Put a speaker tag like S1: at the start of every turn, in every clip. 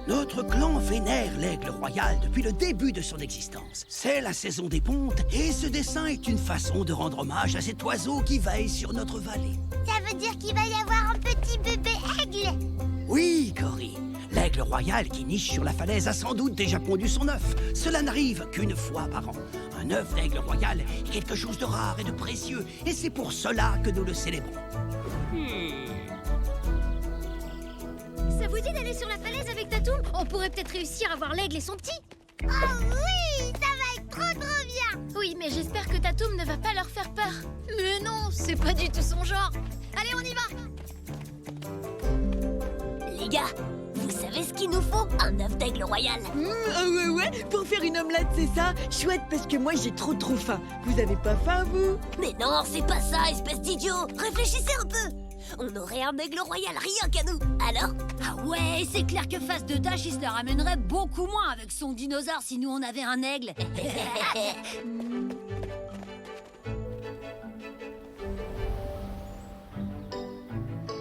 S1: Notre clan vénère l'aigle royal depuis le début de son existence. C'est la saison des pontes et ce dessin est une façon de rendre hommage à cet oiseau qui veille sur notre vallée.
S2: Ça veut dire qu'il va y avoir un petit bébé aigle?
S1: Oui, Cory. L'aigle royal qui niche sur la falaise a sans doute déjà pondu son œuf. Cela n'arrive qu'une fois par an. Un œuf d'aigle royal est quelque chose de rare et de précieux, et c'est pour cela que nous le célébrons.
S3: Ça vous dit d'aller sur la falaise avec Tatoum? On pourrait peut-être réussir à voir l'aigle et son petit.
S2: Oh oui, ça va être trop bien.
S3: Oui, mais j'espère que Tatoum ne va pas leur faire peur. Mais non, c'est pas du tout son genre. Allez, on y va.
S4: Les gars, vous savez ce qu'il nous faut? Un œuf d'aigle royal.
S5: Ouais, pour faire une omelette, c'est ça? Chouette, parce que moi j'ai trop faim. Vous avez pas faim, vous?
S4: Mais non, c'est pas ça, espèce d'idiot. Réfléchissez un peu. On aurait un aigle royal rien qu'à nous. Alors?
S6: Ah ouais, c'est clair que face de Dash, il se la ramènerait beaucoup moins avec son dinosaure si nous on avait un aigle.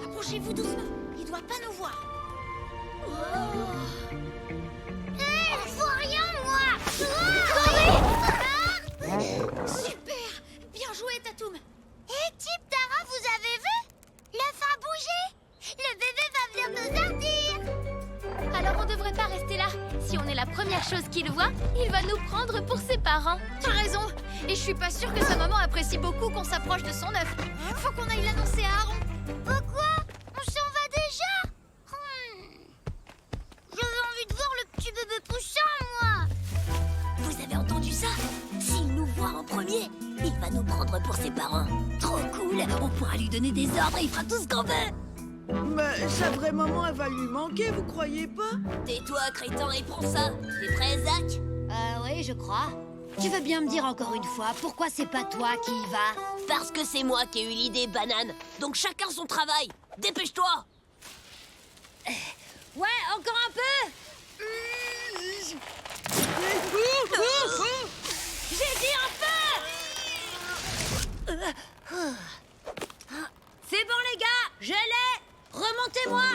S3: Approchez-vous doucement. Il doit pas nous voir.
S2: Je vois rien, moi.
S3: Super. Bien joué, Tatoum.
S2: Hé, Tip, Tara, vous avez vu? L'œuf a bougé. Le bébé va venir nous sortir.
S3: Alors on devrait pas rester là. Si on est la première chose qu'il voit, il va nous prendre pour ses parents. T'as raison. Et je suis pas sûre que sa maman apprécie beaucoup qu'on s'approche de son œuf. Faut qu'on aille l'annoncer à Aaron.
S2: Pourquoi? On s'en va déjà? J'avais envie de voir le petit bébé poussin, moi.
S4: Vous avez entendu ça? S'il nous voit en premier, il va nous prendre pour ses parents. Trop cool. On pourra lui donner des ordres et il fera tout ce qu'on veut.
S5: Mais sa vraie maman, elle va lui manquer, vous croyez pas?
S4: Tais-toi, crétin, et prends ça. T'es prêt, Zach?
S6: Oui, je crois. Tu veux bien me dire encore une fois pourquoi c'est pas toi qui y va?
S4: Parce que c'est moi qui ai eu l'idée, banane. Donc chacun son travail. Dépêche-toi.
S6: Ouais, encore un peu. J'ai dit un peu. C'est bon les gars, je l'ai. Remontez-moi.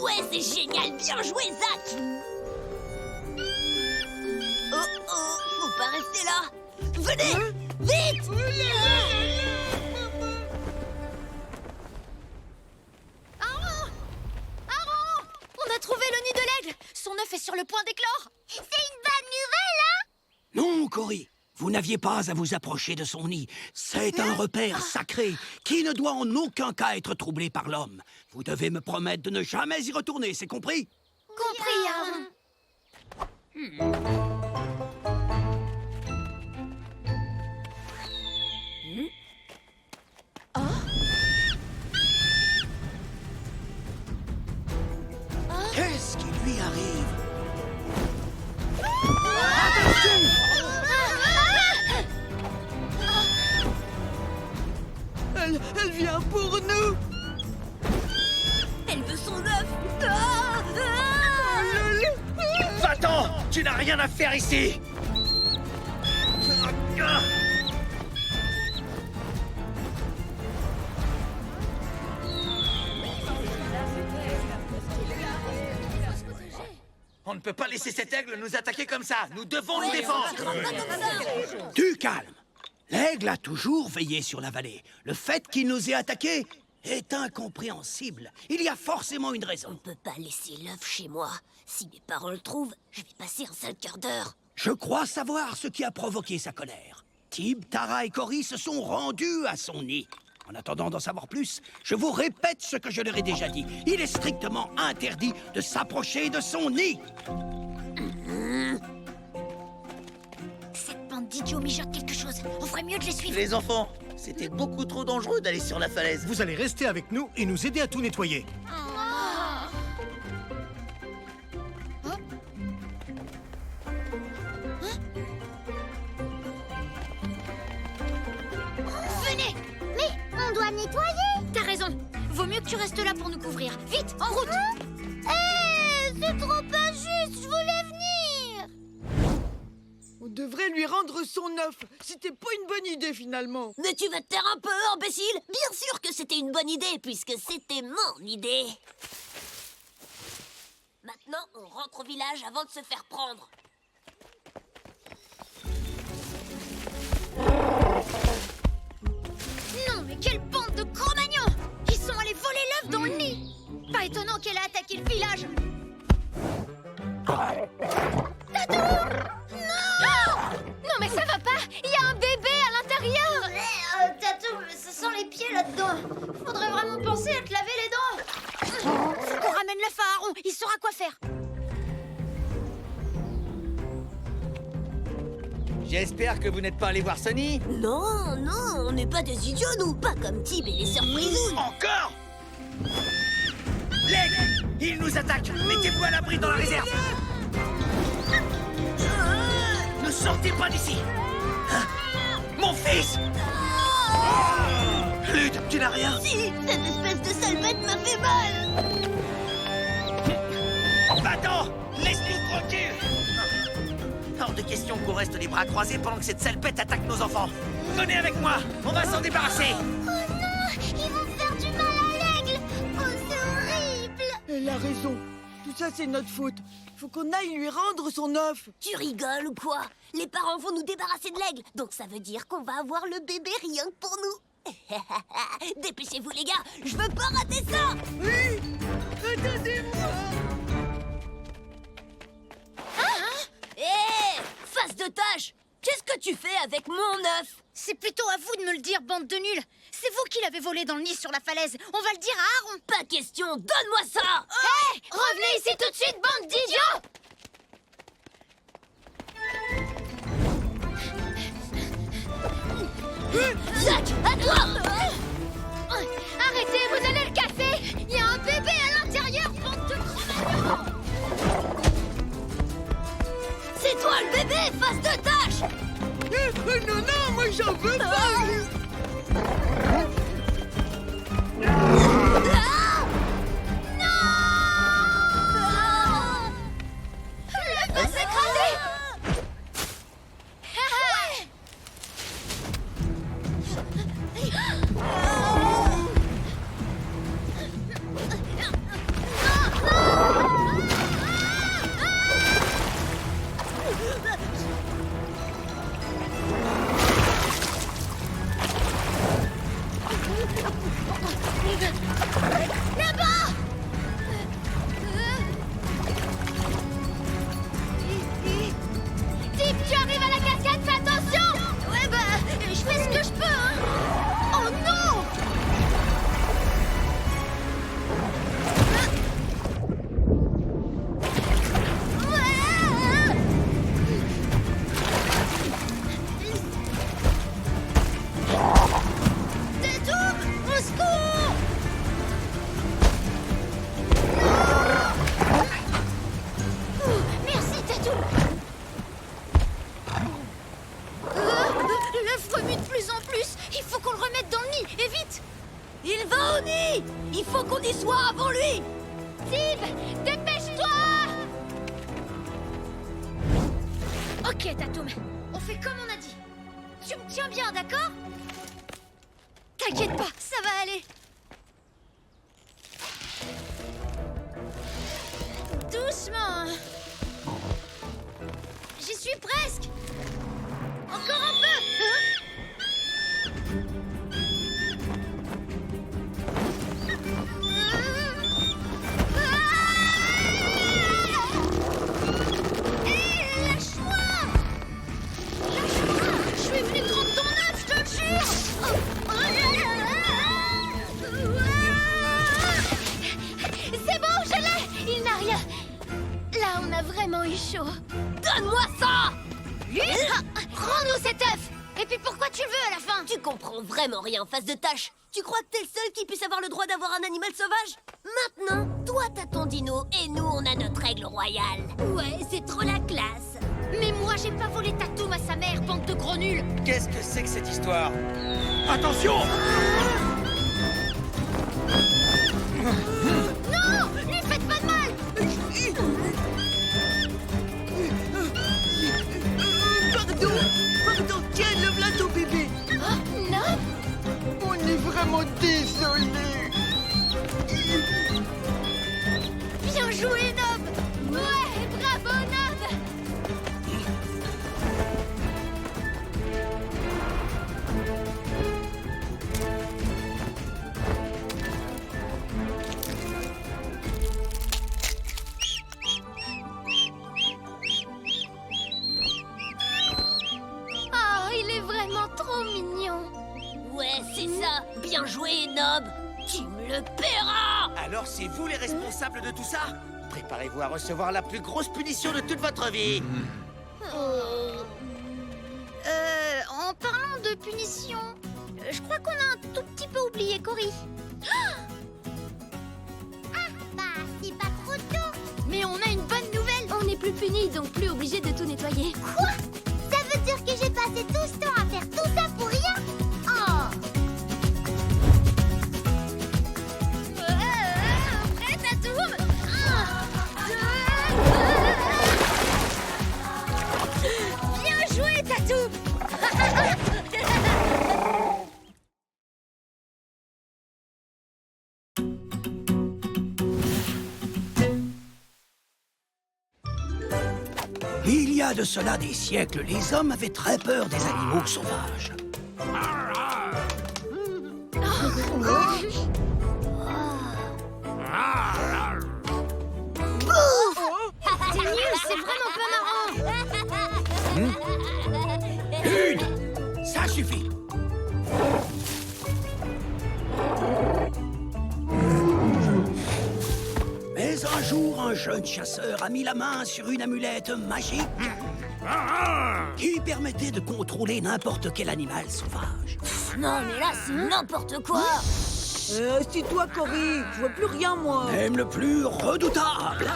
S4: Ouais, c'est génial. Bien joué, Zach. Oh, faut pas rester là. Venez, vite.
S3: Aaron, on a trouvé le nid de l'aigle. Son œuf est sur le point d'éclore.
S2: C'est une bonne nouvelle, hein?
S1: Non, Cory. Vous n'aviez pas à vous approcher de son nid. C'est un repère sacré qui ne doit en aucun cas être troublé par l'homme. Vous devez me promettre de ne jamais y retourner, c'est compris?
S3: Compris, Aaron.
S1: Qu'est-ce qui lui arrive?
S5: Elle vient pour nous.
S4: Elle veut son œuf.
S1: Va-t'en! Tu n'as rien à faire ici!
S7: On ne peut pas laisser cet aigle nous attaquer comme ça. Nous devons nous défendre.
S1: Du calme! L'aigle a toujours veillé sur la vallée. Le fait qu'il nous ait attaqués est incompréhensible. Il y a forcément une
S4: On
S1: raison.
S4: ne peut pas laisser l'œuf chez moi. Si mes parents le trouvent, je vais passer un sale quart d'heure.
S1: Je crois savoir ce qui a provoqué sa colère. Tib, Tara et Cory se sont rendus à son nid. En attendant d'en savoir plus, je vous répète ce que je leur ai déjà dit. Il est strictement interdit de s'approcher de son nid.
S3: Cette bande d'idiots mijote quelque chose. On ferait mieux de les suivre.
S7: Les enfants, c'était beaucoup trop dangereux d'aller sur la falaise.
S8: Vous allez rester avec nous et nous aider à tout nettoyer.
S3: Venez.
S2: Mais on doit nettoyer.
S3: T'as raison. Vaut mieux que tu restes là pour nous couvrir. Vite, en route.
S2: Hé, c'est trop injuste. Je voulais venir.
S3: On
S5: devrait lui rendre son œuf. C'était pas une bonne idée finalement.
S4: Mais tu vas te taire un peu, imbécile. Bien sûr que c'était une bonne idée, puisque c'était mon idée. Maintenant, on rentre au village avant de se faire prendre.
S3: Non, mais quelle bande de cro-magnons! Ils sont allés voler l'œuf dans le nid! Pas étonnant qu'elle a attaqué le village! Tatou! Non! Non, mais ça va pas! Il y a un bébé à l'intérieur!
S2: Tatou, ça sent les pieds là-dedans.
S3: Faudrait vraiment penser à te laver les dents! Faut qu'on ramène l'œuf à Aaron, il saura quoi faire!
S7: J'espère que vous n'êtes pas allé voir Sonny.
S4: Non, non, on n'est pas des idiots, nous. Pas comme Tib et les sœurs Frisoules.
S7: Encore L'aigle, il nous attaque. Mettez-vous à l'abri dans la réserve. Ne sortez pas d'ici. Hein? Mon fils. Lude, tu n'as rien?
S4: Si, cette espèce de sale bête m'a fait mal.
S7: Va-t'en, laisse-nous tranquille. Hors de question qu'on reste les bras croisés pendant que cette sale bête attaque nos enfants. Venez avec moi, on va s'en débarrasser.
S2: Oh non, ils vont faire du mal à l'aigle. Oh, c'est horrible.
S5: Elle a raison. Tout ça, c'est notre faute. Faut qu'on aille lui rendre son œuf.
S4: Tu rigoles ou quoi? Les parents vont nous débarrasser de l'aigle, donc ça veut dire qu'on va avoir le bébé rien que pour nous. Dépêchez-vous les gars, je veux pas rater ça.
S5: Oui, attendez-moi.
S4: Hé, face de tâche, qu'est-ce que tu fais avec mon œuf?
S3: C'est plutôt à vous de me le dire, bande de nuls! C'est vous qui l'avez volé dans le nid sur la falaise! On va le dire à Aaron!
S4: Pas question, donne-moi ça.
S3: Hé! Revenez ici tout de suite, bande d'idiots!
S4: Zach, à toi.
S3: Arrêtez, vous allez le casser! Il y a un bébé à l'intérieur, bande de cro-magnons!
S4: C'est toi le bébé, face de tâche.
S5: Non, non, moi j'en veux pas.
S3: Le va s'écraser! Là-bas! Tip, tu arrives à la cascade, fais attention! Ouais, bah, je fais ce que je peux, hein! Oh non! Tatou, au secours! Merci, Tatou! L'œuf remue de plus en plus! Il faut qu'on le remette dans le nid, et vite!
S4: Il va au nid. Il faut qu'on y soit avant lui.
S3: Tib, dépêche-toi! Ok, Tatoum, on fait comme on a dit. Tu me tiens bien, d'accord? T'inquiète pas, ça va aller. Doucement. J'y suis presque. Encore un peu. Lâche-moi! Lâche-moi! Je suis venu prendre ton œuf, je te le jure! C'est bon, je l'ai! Il n'a rien. Là, on a vraiment eu chaud.
S4: Donne-moi ça.
S3: Rends-nous cet œuf! Et puis pourquoi tu le veux à la fin?
S4: Tu comprends vraiment rien, face de tâche. Tu crois que t'es le seul qui puisse avoir le droit d'avoir un animal sauvage? Maintenant, toi t'as ton dino et nous on a notre règle royale.
S6: Ouais, c'est trop la classe.
S3: Mais moi, j'ai pas volé Tatoum à sa mère, bande de gros nuls!
S7: Qu'est-ce que c'est que cette histoire? Attention!
S3: Non! Lui faites pas de mal!
S4: le paiera.
S7: Alors c'est vous les responsables de tout ça? Préparez-vous à recevoir la plus grosse punition de toute votre vie.
S3: En parlant de punition, je crois qu'on a un tout petit peu oublié Cory.
S2: Bah, c'est pas trop tôt.
S3: Mais on a une bonne nouvelle. On n'est plus punis, donc plus obligé de tout nettoyer.
S2: Quoi? Ça veut dire que j'ai passé tout ce temps à faire tout ça pour rien? Oh!
S3: Prêt, Tatoum? Bien joué, Tatoum!
S1: Il y a de cela des siècles, les hommes avaient très peur des animaux sauvages.
S3: C'est nul, c'est vraiment pas marrant!
S1: Une! Ça suffit! Mais un jour, un jeune chasseur a mis la main sur une amulette magique qui permettait de contrôler n'importe quel animal sauvage.
S4: Non, mais là, c'est n'importe quoi.
S5: C'est toi, Cory. Je vois plus rien, moi.
S1: Même le plus redoutable.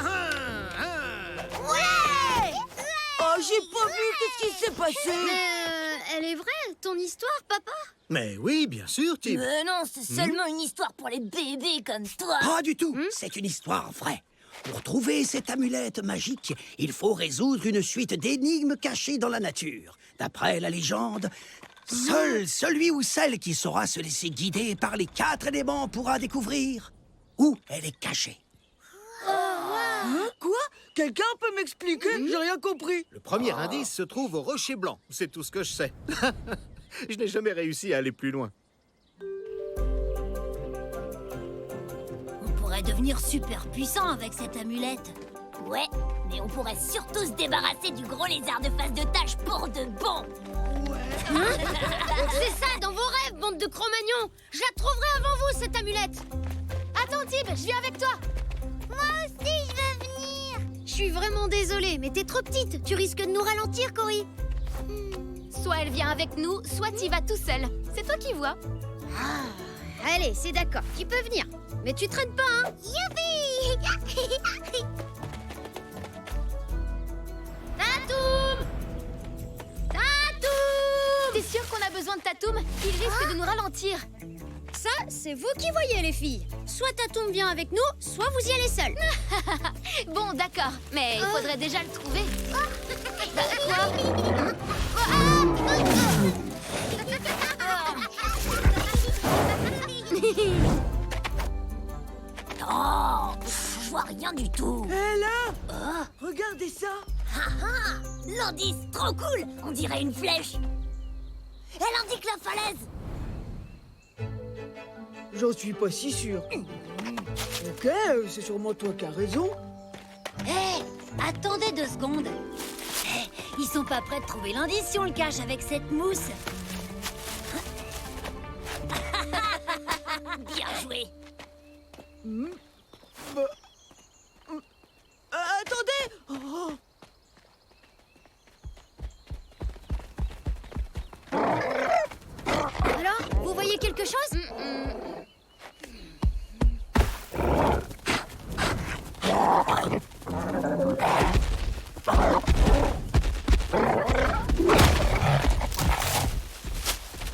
S5: Oh, j'ai pas vu. Qu'est-ce qui s'est passé?
S3: Elle est vraie, ton histoire, papa?
S8: Mais oui, bien sûr, Tib.
S4: Mais non, c'est seulement une histoire pour les bébés comme toi.
S1: Pas du tout, c'est une histoire vraie. Pour trouver cette amulette magique, il faut résoudre une suite d'énigmes cachées dans la nature. D'après la légende, seul celui ou celle qui saura se laisser guider par les 4 éléments pourra découvrir où elle est cachée.
S5: Hein? Quoi? Quelqu'un peut m'expliquer? J'ai rien compris.
S8: Le premier indice se trouve au Rocher Blanc. C'est tout ce que je sais. Je n'ai jamais réussi à aller plus loin.
S6: On pourrait devenir super puissant avec cette amulette.
S4: Ouais, mais on pourrait surtout se débarrasser du gros lézard de face de tâche pour de bon.
S3: C'est ça, dans vos rêves, bande de Cro-Magnons! Je la trouverai avant vous, cette amulette! Attends, Tib, je viens avec toi!
S2: Moi aussi, je veux venir.
S3: Je suis vraiment désolée, mais t'es trop petite. Tu risques de nous ralentir, Cory. Soit elle vient avec nous, soit t'y vas tout seul. C'est toi qui vois. Allez, c'est d'accord. Tu peux venir. Mais tu traînes pas, hein?
S2: Youpi!
S3: Tatoum! Tatoum! T'es sûr qu'on a besoin de Tatoum? Il risque de nous ralentir. Ça, c'est vous qui voyez, les filles. Soit Tatoum vient avec nous, soit vous y allez seuls. Bon, d'accord. Mais il faudrait déjà le trouver.
S4: Oh, je vois rien du tout.
S5: Hé, là! Regardez ça!
S4: Ah ah, l'indice, trop cool. On dirait une flèche. Elle indique la falaise.
S5: J'en suis pas si sûr. Ok, c'est sûrement toi qui as raison.
S6: Hé, attendez 2 secondes. Hé, ils sont pas prêts de trouver l'indice si on le cache avec cette mousse.
S4: Bien joué.
S5: Attendez! Oh.
S3: Alors, vous voyez quelque chose?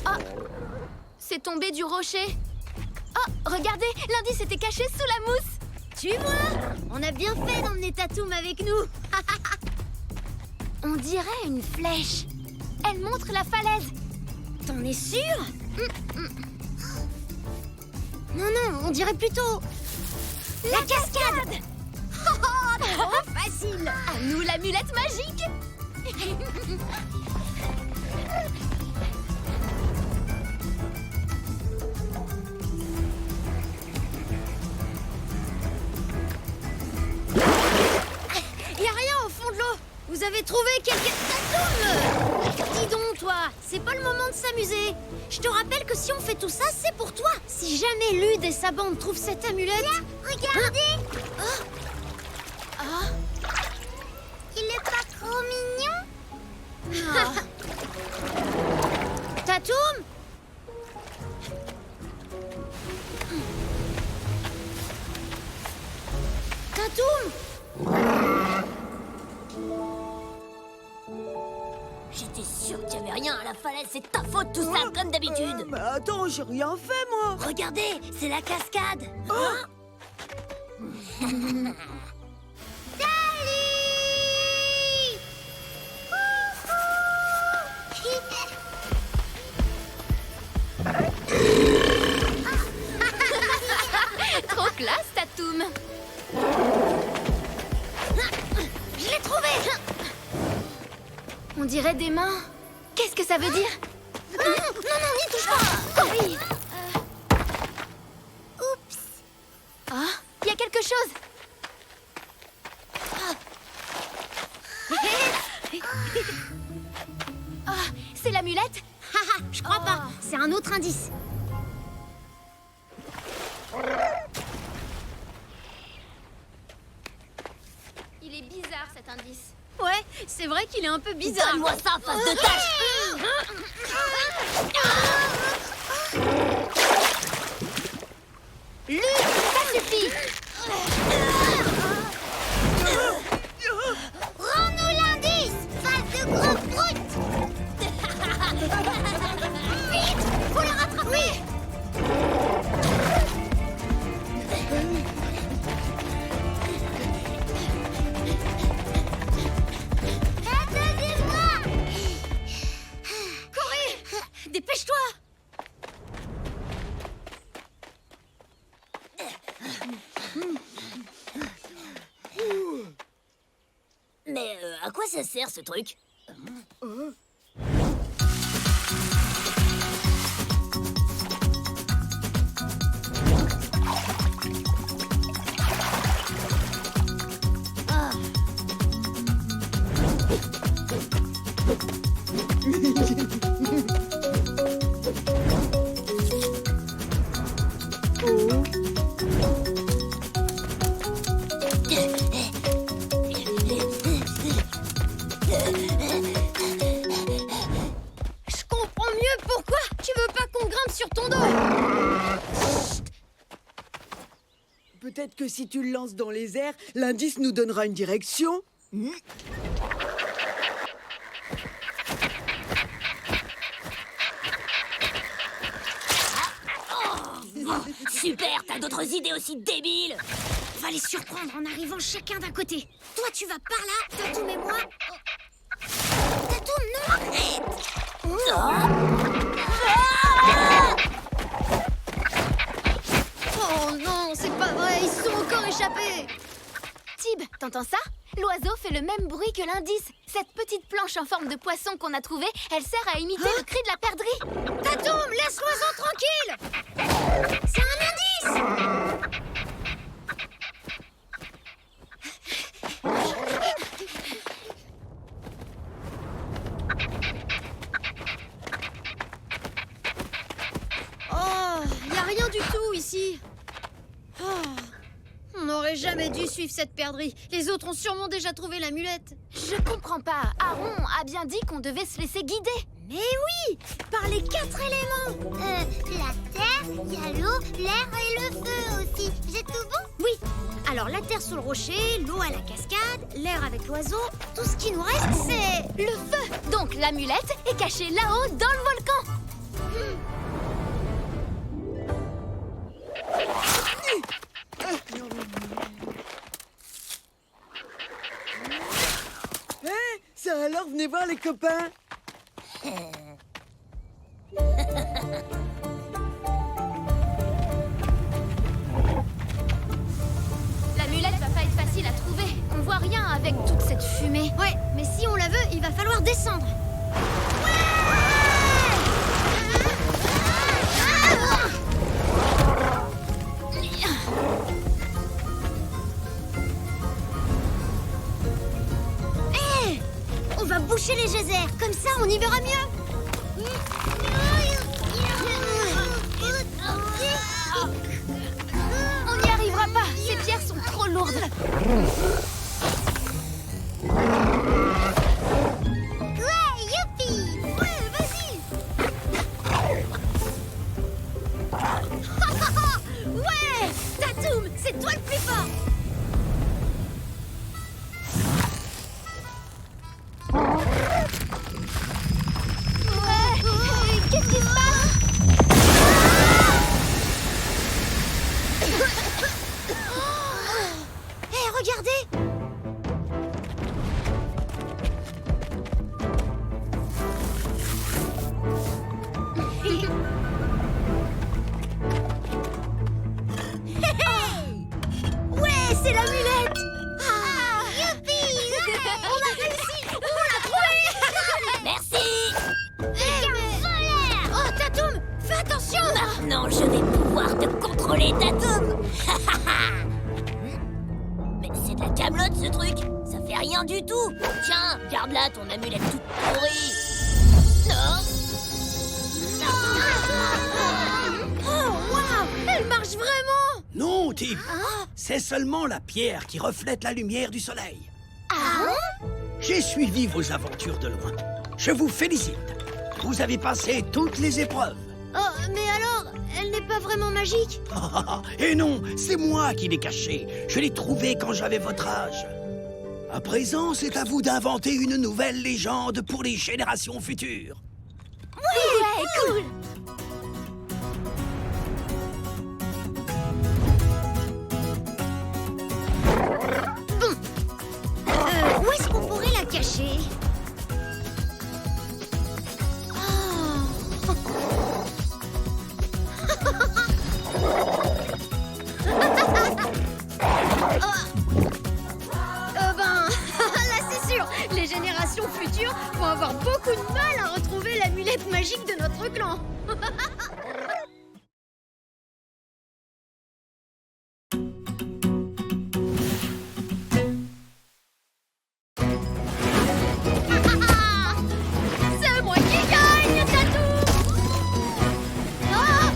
S3: Ah, c'est tombé du rocher. Oh, regardez, l'indice était caché sous la mousse. Tu vois? On a bien fait d'emmener Tatoum avec nous. On dirait une flèche. Elle montre la falaise. T'en es sûr? Non, non, on dirait plutôt... La cascade. Oh, trop facile. À nous l'amulette magique. Y a rien au fond de l'eau. Vous avez trouvé quelque... Tatoum!
S6: Dis donc, toi, c'est pas le moment de s'amuser. Je te rappelle que si on fait tout ça, c'est pour toi. Si jamais Lude et sa bande trouvent cette amulette...
S2: Là, regardez.
S6: Ah,
S2: Il est pas trop mignon?
S6: Tatoum! Tatoum!
S4: J'étais sûre qu'il y avait rien à la falaise. C'est ta faute tout ça, comme d'habitude.
S5: Mais attends, j'ai rien fait, moi.
S4: Regardez, c'est la cascade.
S3: Trop classe, Tatoum.
S6: Je l'ai trouvé!
S3: On dirait des mains. Qu'est-ce que ça veut dire?
S6: Non, n'y touche pas!
S3: Oui.
S2: Oups.
S3: Ah, il y a quelque chose. Ah, c'est l'amulette?
S6: Haha, je crois pas. C'est un autre indice.
S3: Il est bizarre cet indice.
S6: Ouais, c'est vrai qu'il est un peu bizarre.
S4: Donne-moi ça, face de tâche.
S3: Lude, ça suffit.
S2: Rends-nous l'indice, face de gros brute. Vite, faut le rattraper. Attendez-moi.
S6: Dépêche-toi!
S4: Mais à quoi ça sert ce truc?
S6: Je comprends mieux pourquoi tu veux pas qu'on grimpe sur ton dos.
S5: Peut-être que si tu le lances dans les airs, l'indice nous donnera une direction.
S4: Super, t'as d'autres idées aussi débiles?
S6: On va les surprendre en arrivant chacun d'un côté. Toi, tu vas par là, Tatoum et moi. Tatoum, non, arrête! Oh non, c'est pas vrai, ils se sont encore échappés.
S3: Tib, t'entends ça? L'oiseau fait le même bruit que l'indice. Cette petite planche en forme de poisson qu'on a trouvée, elle sert à imiter le cri de la perdrix.
S6: Tatoum, laisse l'oiseau tranquille! C'est un indice! Oh, y a rien du tout ici. Oh, on n'aurait jamais dû suivre cette perdrix. Les autres ont sûrement déjà trouvé l'amulette.
S3: Je comprends pas. Aaron a bien dit qu'on devait se laisser guider.
S6: Mais oui, par les 4 éléments.
S2: La terre, il y a l'eau, l'air et le feu aussi. J'ai tout bon?
S6: Oui, alors la terre sous le rocher, l'eau à la cascade, l'air avec l'oiseau. Tout ce qui nous reste, c'est...
S3: Le feu. Donc l'amulette est cachée là-haut dans le volcan.
S5: Hé, ça alors, venez voir les copains.
S3: L'amulette va pas être facile à trouver. On voit rien avec toute cette fumée.
S6: Ouais, mais si on la veut, il va falloir descendre. On va bouger déboucher les geysers. Comme ça, on y verra mieux.
S3: On n'y arrivera pas. Ces pierres sont trop lourdes.
S2: Ouais, youpi! Ouais, vas-y!
S6: Ouais, Tatoum, c'est toi le plus fort.
S3: Ouais. Qu'est-ce qui se passe?
S6: Hé, regardez. Ouais, c'est l'amulette.
S2: Youpi!
S6: On a réussi. On l'a trouvé.
S4: Merci.
S6: Oh, Tatoum, fais attention.
S4: Maintenant, je vais pouvoir te contrôler, Tatoum. Mais c'est de la camelote, ce truc. Ça fait rien du tout. Tiens, garde-la, ton amulette toute pourrie. Non.
S6: Oh, waouh, elle marche vraiment.
S1: Non, Tib. C'est seulement la pierre qui reflète la lumière du soleil. J'ai suivi vos aventures de loin. Je vous félicite. Vous avez passé toutes les épreuves.
S6: Oh, mais alors, elle n'est pas vraiment magique?
S1: Et non, c'est moi qui l'ai cachée. Je l'ai trouvée quand j'avais votre âge. À présent, c'est à vous d'inventer une nouvelle légende pour les générations futures.
S6: Ouais, cool. Bon. Où est-ce qu'on pourrait la cacher? Là c'est sûr, les générations futures vont avoir beaucoup de mal à retrouver l'amulette magique de notre clan. C'est moi qui gagne, Tatou! Ah!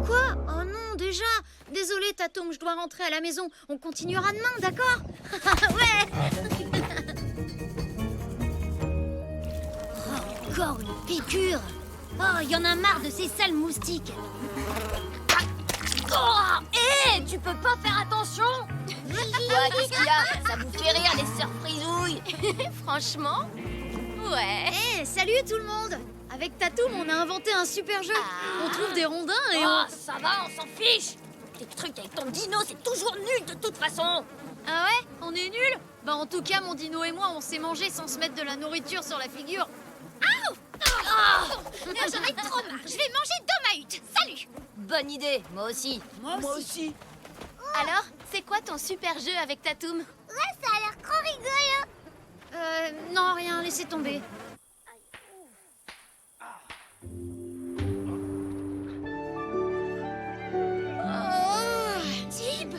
S6: Quoi? Oh non, déjà. Désolé, Tatoum, je dois rentrer à la maison. On continuera demain, d'accord? Ouais. Oh, encore une piqûre. Oh, il y en a marre de ces sales moustiques.
S4: Oh, hé, tu peux pas faire attention? Ouais, qu'est-ce qu'il y a? Ça vous fait rire, les sœurs frisouilles?
S3: Franchement? Ouais.
S6: Eh, salut tout le monde. Avec Tatoum, on a inventé un super jeu. On trouve des rondins et
S4: Oh,
S6: on...
S4: ça va, on s'en fiche. Tes trucs avec ton dino, c'est toujours nul de toute façon.
S3: Ah ouais? On est nuls? Bah en tout cas, mon dino et moi, on s'est mangé sans se mettre de la nourriture sur la figure.
S6: J'en ai trop marre. Je vais manger dans ma hutte. Salut.
S4: Bonne idée, moi aussi.
S1: Moi aussi.
S3: Alors, c'est quoi ton super jeu avec Tatoum?
S2: Ouais, ça a l'air trop rigolo!
S6: Non, rien, laissez tomber. Oh, Tib,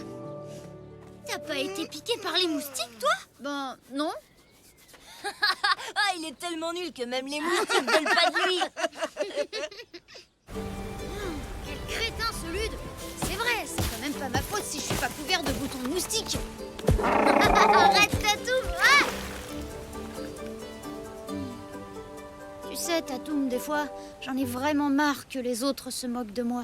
S6: t'as pas été piqué par les moustiques, toi? Ben, non.
S4: Ah, il est tellement nul que même les moustiques veulent pas de lui.
S6: Quel crétin, ce Lude. C'est vrai, c'est quand même pas ma faute si je suis pas couvert de boutons de moustiques. Arrête, Tatoum. Ah! Tu sais, Tatoum, des fois, j'en ai vraiment marre que les autres se moquent de moi.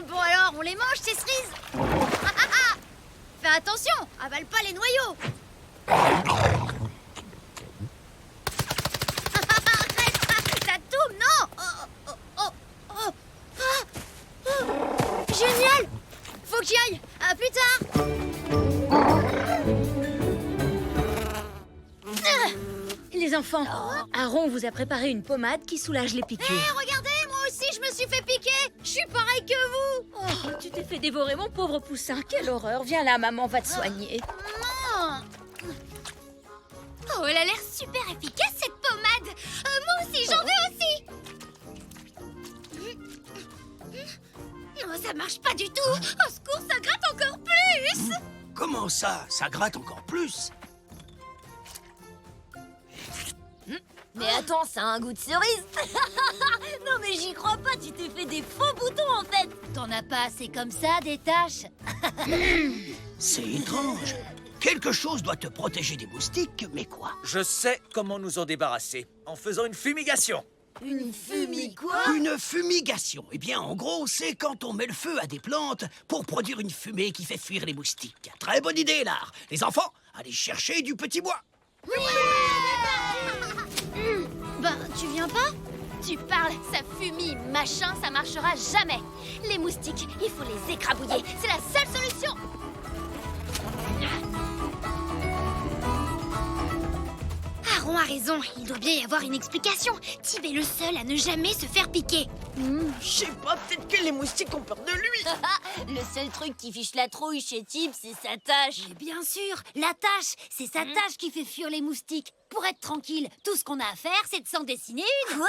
S6: Bon alors, on les mange, ces cerises. Fais attention, avale pas les noyaux. Arrête, Tatoum, non. Génial. Faut que j'y aille. À plus tard.
S5: Les enfants, Aaron vous a préparé une pommade qui soulage les piqûres.
S6: Hé, regardez, moi aussi je me suis fait piquer. Je suis pareil que vous.
S5: Oh, tu t'es fait dévorer, mon pauvre poussin. Quelle horreur. Viens là, maman va te soigner.
S6: Non.
S3: Oh, elle a l'air super efficace, cette pommade!
S6: Arrête! Moi aussi, j'en veux aussi! Non, ça marche pas du tout! Au secours, ça gratte encore plus!
S1: Comment ça? Ça gratte encore plus?
S4: Mais attends, ça a un goût de cerise. Non mais j'y crois pas, tu t'es fait des faux boutons en fait. T'en as pas assez comme ça, des taches?
S1: C'est étrange. Quelque chose doit te protéger des moustiques, mais quoi?
S7: Je sais comment nous en débarrasser. En faisant une fumigation.
S4: Une fumée quoi?
S1: Une fumigation. Eh bien, en gros, c'est quand on met le feu à des plantes pour produire une fumée qui fait fuir les moustiques. Très bonne idée, Lard. Les enfants, allez chercher du petit bois.
S3: Bah, tu viens pas? Tu parles, ça fumille, machin, ça marchera jamais. Les moustiques, il faut les écrabouiller. C'est la seule solution.
S6: Aaron a raison, il doit bien y avoir une explication. Tib est le seul à ne jamais se faire piquer.
S5: Je sais pas, peut-être que les moustiques ont peur de lui.
S4: Le seul truc qui fiche la trouille chez Tib, c'est sa tâche. Mais bien sûr, la tâche, c'est sa tâche qui fait fuir les moustiques. Pour être tranquille, tout ce qu'on a à faire, c'est de s'en dessiner une. Quoi?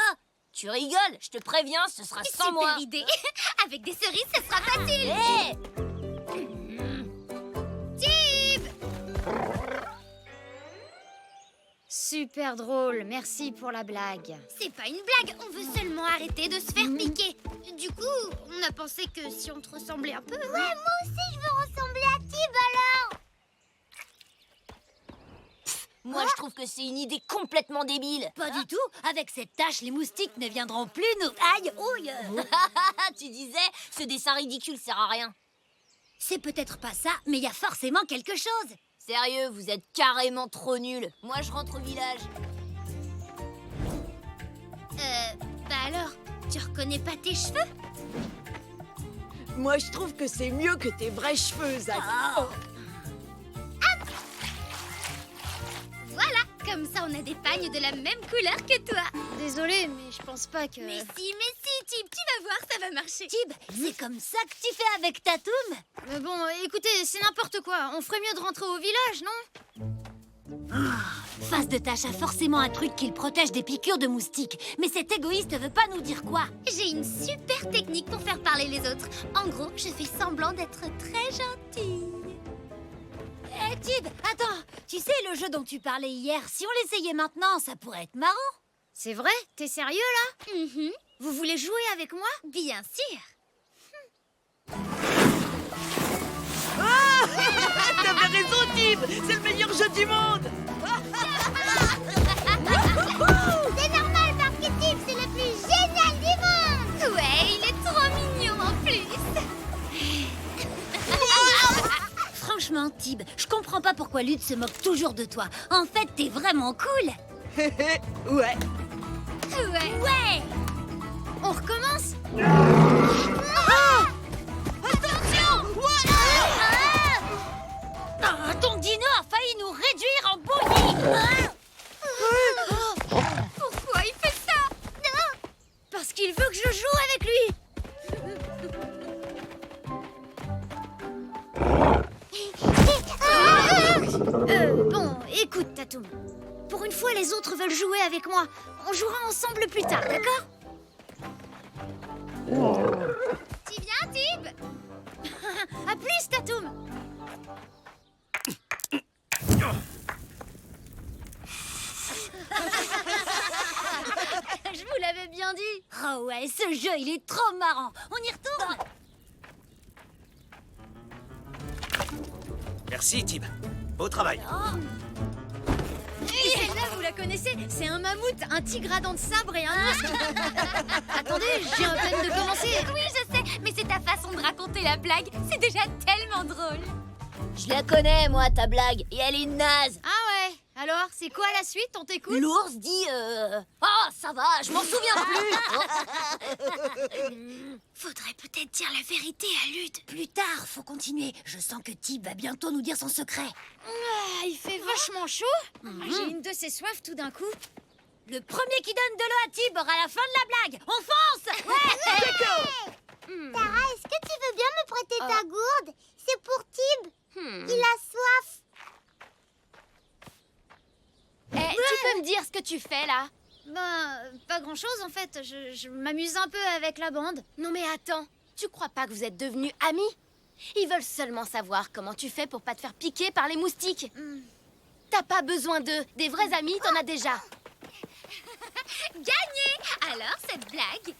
S4: Tu rigoles, je te préviens, ce sera sans moi.
S6: Super idée. Avec des cerises, ce sera facile.
S4: Hé!
S6: Tib!
S3: Super drôle, merci pour la blague.
S6: C'est pas une blague, on veut seulement arrêter de se faire piquer. Du coup, on a pensé que si on te ressemblait un peu...
S2: Ouais, moi aussi, je veux ressembler à Tib, alors.
S4: Moi, je trouve que c'est une idée complètement débile. Pas du tout. Avec cette tâche, les moustiques ne viendront plus nous... Aïe, ouille. Tu disais, ce dessin ridicule sert à rien. C'est peut-être pas ça, mais il y a forcément quelque chose. Sérieux, vous êtes carrément trop nuls. Moi, je rentre au village.
S6: Bah alors, tu reconnais pas tes cheveux?
S5: Moi, je trouve que c'est mieux que tes vrais cheveux, Zach. Oh.
S6: Voilà, comme ça on a des pagnes de la même couleur que toi.
S3: Désolée, mais je pense pas que...
S6: Mais si, Tib, tu vas voir, ça va marcher.
S4: Tib, c'est comme ça que tu fais avec Tatoum?
S3: Mais bon, écoutez, c'est n'importe quoi. On ferait mieux de rentrer au village, non?
S4: Face de tâche a forcément un truc qui le protège des piqûres de moustiques. Mais cet égoïste veut pas nous dire quoi.
S6: J'ai une super technique pour faire parler les autres. En gros, je fais semblant d'être très gentille.
S4: Eh, Tib, attends. Tu sais le jeu dont tu parlais hier, si on l'essayait maintenant, ça pourrait être marrant.
S3: C'est vrai? T'es sérieux, là?
S6: Vous voulez jouer avec moi? Bien sûr.
S5: T'avais raison, Tib. C'est le meilleur jeu du monde.
S2: C'est normal parce que Tib, c'est le plus génial du monde.
S6: Ouais, il est trop mignon en plus.
S4: Franchement, Tib, je comprends pas pourquoi Lude se moque toujours de toi. En fait, t'es vraiment cool.
S5: Ouais.
S6: Ouais. On recommence?
S4: Ah, ton dino a failli nous réduire en bouillie.
S6: Pourquoi il fait ça?
S3: Parce qu'il veut que je joue avec lui. Bon, écoute, Tatoum. Pour une fois, les autres veulent jouer avec moi. On jouera ensemble plus tard, d'accord?
S6: Tu viens, Tib?
S3: À plus, Tatoum. Je vous l'avais bien dit.
S4: Oh ouais, ce jeu, il est trop marrant. On y retourne?
S7: Merci, Tib. Beau travail.
S3: Et celle-là, vous la connaissez? C'est un mammouth, un tigre à dents de sabre et un ours. Attendez, j'ai à peine de commencer.
S6: Oui, je sais, mais c'est ta façon de raconter la blague. C'est déjà tellement drôle.
S4: Je la connais, moi, ta blague. Et elle est naze.
S3: Ah ouais? Alors, c'est quoi la suite? On t'écoute?
S4: L'ours dit Oh, ça va, je m'en souviens plus.
S6: Faudrait peut-être dire la vérité à Lude.
S4: Plus tard, faut continuer. Je sens que Tib va bientôt nous dire son secret.
S3: Ah, il fait vachement chaud. J'ai une de ces soifs tout d'un coup.
S4: Le premier qui donne de l'eau à Tib aura la fin de la blague. On fonce. Ouais.
S2: Tara, est-ce que tu veux bien me prêter ta gourde? C'est pour Tib. Il a soif.
S3: Tu peux me dire ce que tu fais là?
S6: Pas grand-chose en fait. Je m'amuse un peu avec la bande.
S3: Non mais attends, tu crois pas que vous êtes devenus amis? Ils veulent seulement savoir comment tu fais pour pas te faire piquer par les moustiques. T'as pas besoin d'eux. Des vrais amis, t'en as déjà.
S6: Gagné! Alors, cette blague?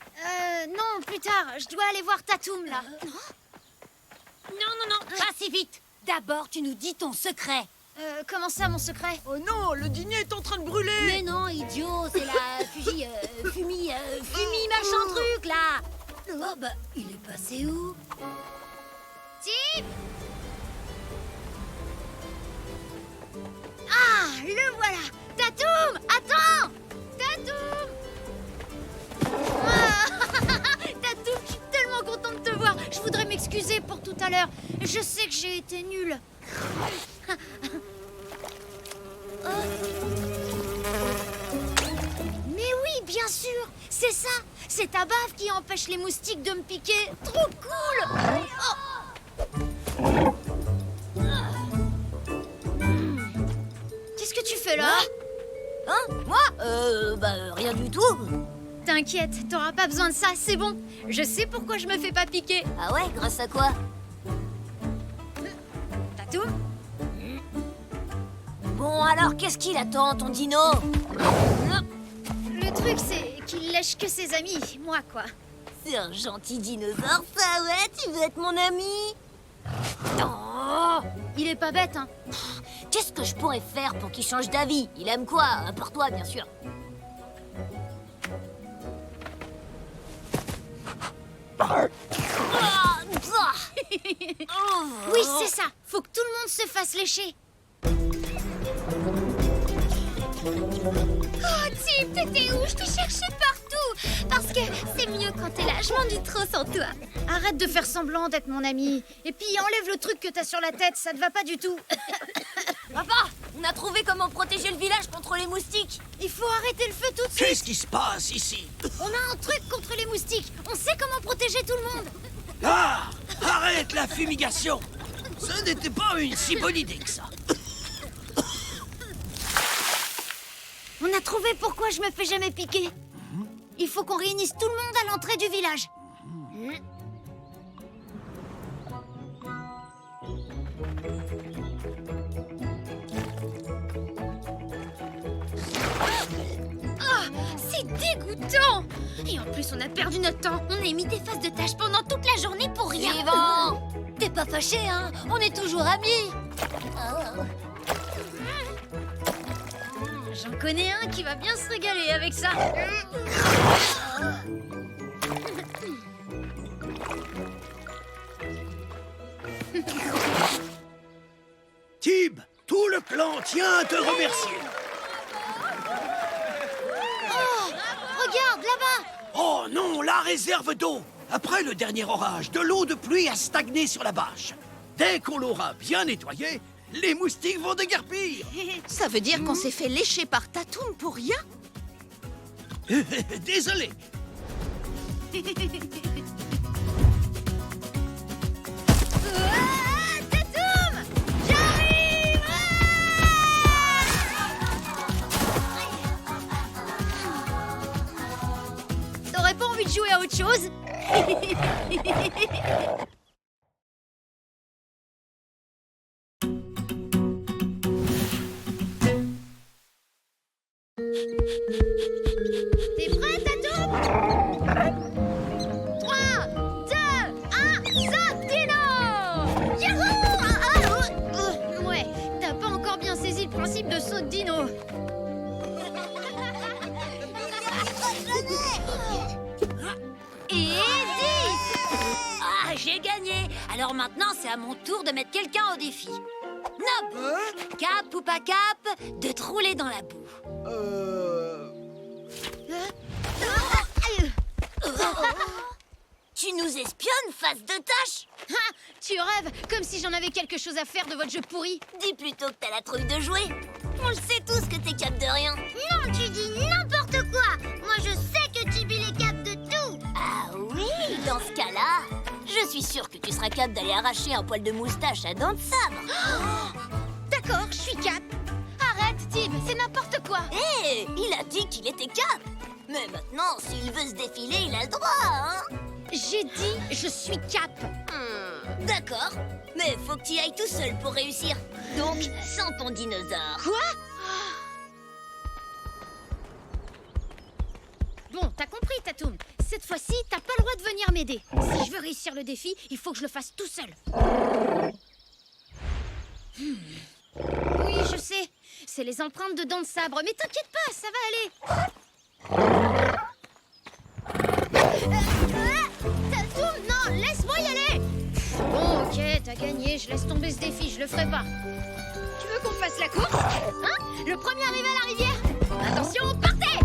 S6: Non, plus tard. Je dois aller voir Tatoum, là.
S4: Non, pas si vite. D'abord, tu nous dis ton secret.
S6: Comment ça, mon secret?
S5: Oh non, le dîner est en train de brûler.
S4: Mais non, idiot, c'est la fumie machin truc, là. Oh, bah, il est passé où?
S6: Tib! Ah, le voilà! Tatoum! Attends! Tatoum! Tatoum, je suis tellement contente de te voir. Je voudrais m'excuser pour tout à l'heure. Je sais que j'ai été nulle. Mais oui, bien sûr! C'est ça! C'est ta baffe qui empêche les moustiques de me piquer. Trop cool! Qu'est-ce que tu fais là?
S4: Hein? Moi? Rien du tout.
S6: T'inquiète, t'auras pas besoin de ça, c'est bon. Je sais pourquoi je me fais pas piquer.
S4: Ah ouais, grâce à quoi?
S6: Tatoum?
S4: Bon, alors, qu'est-ce qu'il attend, ton dino?
S6: Le truc, c'est qu'il lèche que ses amis, moi quoi.
S4: C'est un gentil dinosaure, ça, ouais? Tu veux être mon ami? Oh,
S6: Il est pas bête, hein.
S4: qu'est-ce que je pourrais faire pour qu'il change d'avis? Il aime quoi? À part toi, bien sûr.
S6: Oui, c'est ça. Faut que tout le monde se fasse lécher. Oh, Tib, t'étais où? Je te cherchais partout. Parce que c'est mieux quand t'es là. Je m'ennuie trop sans toi. Arrête de faire semblant d'être mon ami. Et puis enlève le truc que t'as sur la tête. Ça te va pas du tout.
S4: Papa, on a trouvé comment protéger le village contre les moustiques.
S6: Il faut arrêter le feu tout de suite.
S1: Qu'est-ce qui se passe ici?
S6: On a un truc contre les moustiques. On sait comment protéger tout le monde.
S1: Ah! Arrête la fumigation! Ce n'était pas une si bonne idée que ça.
S6: On a trouvé pourquoi je me fais jamais piquer. Il faut qu'on réunisse tout le monde à l'entrée du village. Ah, c'est dégoûtant! Et en plus, on a perdu notre temps. On a mis des faces de tâches pendant toute la journée pour rien.
S4: Yvan, t'es pas fâché, hein? On est toujours amis.
S6: J'en connais un qui va bien se régaler avec ça.
S1: Tib, tout le clan tient à te remercier.
S6: Regarde, là-bas!
S1: Oh non, la réserve d'eau! Après le dernier orage, de l'eau de pluie a stagné sur la bâche. Dès qu'on l'aura bien nettoyée, les moustiques vont déguerpir.
S3: Ça veut dire qu'on s'est fait lécher par Tatoum pour rien?
S1: Désolé.
S6: Tatoum! J'arrive! T'aurais pas envie de jouer à autre chose? T'es prêt, Tatoum? 3, 2, 1, saute, Dino! Yahoo! Ouais, t'as pas encore bien saisi le principe de saut de Dino. Et 10!
S4: Ah, j'ai gagné. Alors maintenant, c'est à mon tour de mettre quelqu'un au défi. Nob, cap ou pas cap, de te rouler dans la boue. Tu nous espionnes, face de tâche?
S6: Ah, tu rêves, comme si j'en avais quelque chose à faire de votre jeu pourri.
S4: Dis plutôt que t'as la trouille de jouer. On le sait tous que t'es cap de rien.
S2: Non, tu dis n'importe quoi. Moi, je sais que Tibi est cap de tout.
S4: Ah oui, dans ce cas-là, je suis sûre que tu seras cap d'aller arracher un poil de moustache à dents de sabre.
S6: D'accord, je suis cap. Arrête,
S3: Tib, c'est n'importe quoi.
S4: Hé, il a dit qu'il était Cap. Mais maintenant, s'il veut se défiler, il a le droit, hein.
S6: J'ai dit, je suis Cap.
S4: D'accord, mais faut que tu y ailles tout seul pour réussir. Donc, sans ton dinosaure.
S6: Quoi? Bon, t'as compris, Tatoum. Cette fois-ci, t'as pas le droit de venir m'aider. Si je veux réussir le défi, il faut que je le fasse tout seul. Oui, je sais. C'est les empreintes de dents de sabre. Mais t'inquiète pas, ça va aller. Tatoum, non, laisse-moi y aller. Bon, ok, t'as gagné. Je laisse tomber ce défi, je le ferai pas. Tu veux qu'on fasse la course? Hein? Le premier arrivé à la rivière. Attention, partez!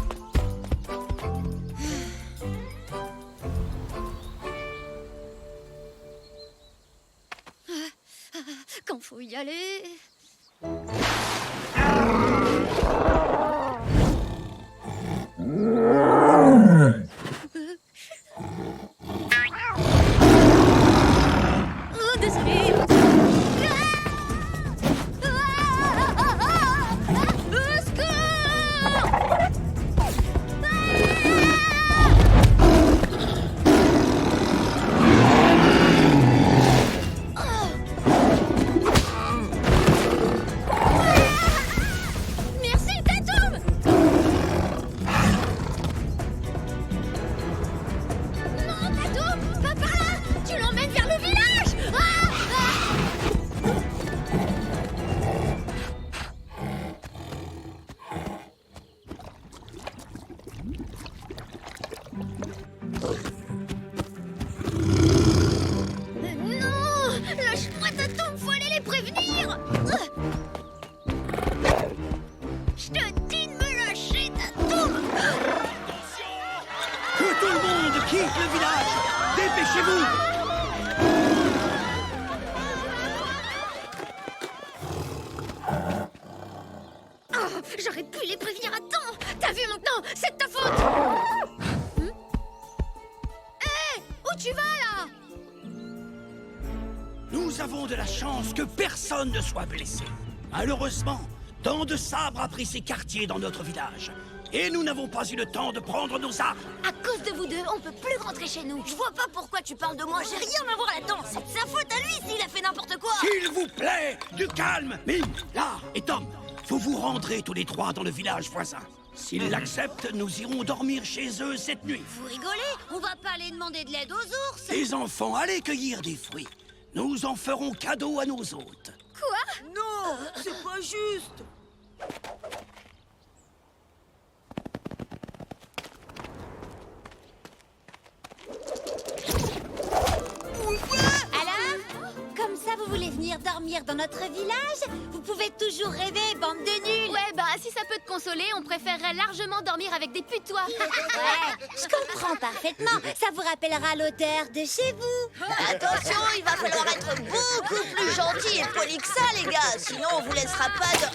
S6: Quand faut y aller. Oh, désolé. Au secours! Merci, Tatoum! Non, Tatoum, pas par là! Tu l'emmènes vers le village! Non! Lâche-moi, Tatoum, faut aller les prévenir! Je te dis de me lâcher, Tatoum!
S1: Que tout le monde quitte le village! Dépêchez-vous!
S6: Oh, j'aurais pu les prévenir à temps! T'as vu maintenant? C'est de ta faute! Hé! Où tu vas, là?
S1: Nous avons de la chance que personne ne soit blessé. Malheureusement, Dents de Sabre a pris ses quartiers dans notre village. Et nous n'avons pas eu le temps de prendre nos armes.
S4: À cause de vous deux, on peut plus rentrer chez nous. Je vois pas pourquoi tu parles de moi, j'ai rien à voir là-dedans. C'est de sa faute à lui s'il a fait n'importe quoi.
S1: S'il vous plaît, du calme. Mime, là et Tom, vous vous rendrez tous les trois dans le village voisin. S'ils l'acceptent, nous irons dormir chez eux cette nuit.
S4: Vous rigolez? On va pas aller demander de l'aide aux ours.
S1: Les enfants, allez cueillir des fruits. Nous en ferons cadeau à nos hôtes.
S5: Non, c'est pas juste.
S4: Alors? Comme ça, vous voulez venir dormir dans notre village? Vous pouvez toujours rêver, bande de nuls.
S3: Ouais, bah si ça peut te consoler, on préférerait largement dormir avec des putois.
S4: Ouais, je comprends parfaitement. Ça vous rappellera l'odeur de chez vous.
S9: Attention, il va falloir être beaucoup plus gentil et poli que ça, les gars. Sinon, on vous laissera pas de...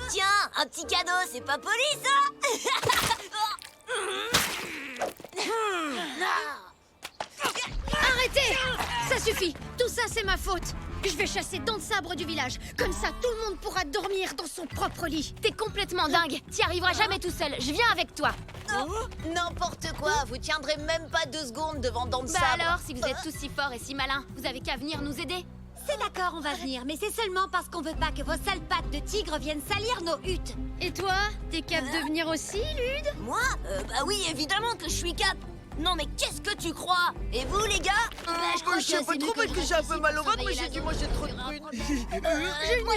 S4: Tiens, un petit cadeau, c'est pas poli, ça?
S6: Arrêtez! Ça suffit! Tout ça, c'est ma faute! Je vais chasser Dents de Sabre du village. Comme ça, tout le monde pourra dormir dans son propre lit.
S3: T'es complètement dingue. T'y arriveras jamais tout seul. Je viens avec toi.
S9: N'importe quoi, vous tiendrez même pas 2 secondes devant Dents de
S3: Bah
S9: Sabre.
S3: alors, si vous êtes tous si forts et si malins, vous avez qu'à venir nous aider.
S4: C'est d'accord, on va venir, mais c'est seulement parce qu'on veut pas que vos sales pattes de tigre viennent salir nos huttes.
S6: Et toi? T'es cap de venir aussi, Lude?
S4: Moi? Bah oui, évidemment que je suis Cap. Non mais qu'est-ce que tu crois? Et vous les gars? Je crois
S5: Je suis un peu trop parce que j'ai un peu mal au ventre, mais j'ai dû manger trop de prunes.
S4: moi